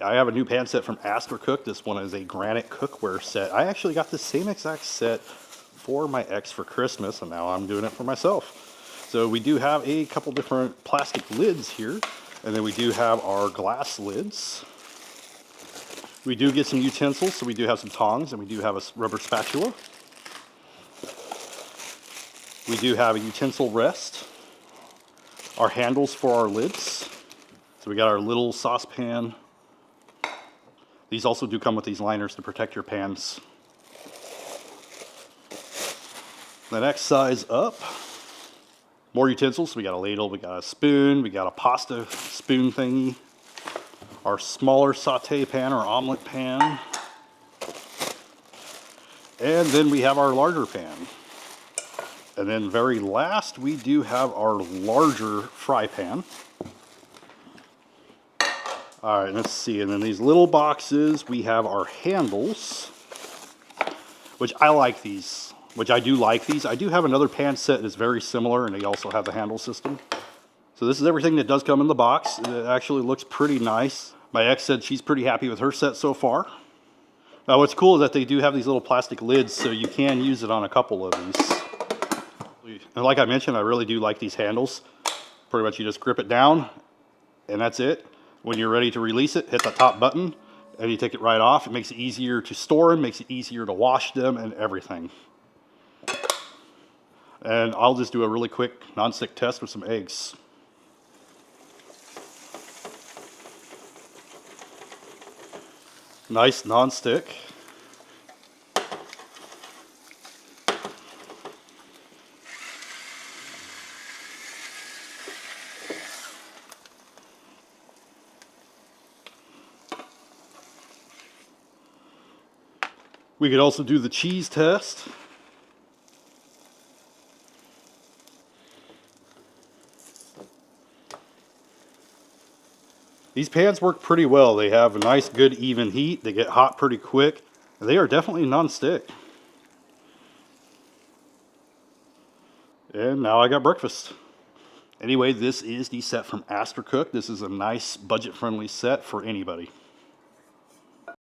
I have a new pan set from Astercook. This one is a granite cookware set. I actually got the same exact set for my ex for Christmas, and now I'm doing it for myself. So we do have a couple different plastic lids here, and then we do have our glass lids. We do get some utensils, so we do have some tongs, and we do have a rubber spatula. We do have a utensil rest. Our handles for our lids. So we got our little saucepan. These also do come with these liners to protect your pans. The next size up, more utensils. We got a ladle, we got a spoon, we got a pasta spoon thingy. Our smaller saute pan or omelet pan. And then we have our larger pan. And then very last, we do have our larger fry pan. All right, let's see. And then these little boxes, we have our handles, which I like these, which I do like these. I do have another pan set that's very similar, and they also have the handle system. So this is everything that does come in the box. It actually looks pretty nice. My ex said she's pretty happy with her set so far. Now what's cool is that they do have these little plastic lids, so you can use it on a couple of these. And like I mentioned, I really do like these handles. Pretty much you just grip it down, and that's it. When you're ready to release it, hit the top button, and you take it right off. It makes it easier to store them, makes it easier to wash them, and everything. And I'll just do a really quick non-stick test with some eggs. Nice non-stick. We could also do the cheese test. These pans work pretty well. They have a nice, good, even heat. They get hot pretty quick. And they are definitely non-stick. And now I got breakfast. Anyway, this is the set from Astercook. This is a nice, budget-friendly set for anybody.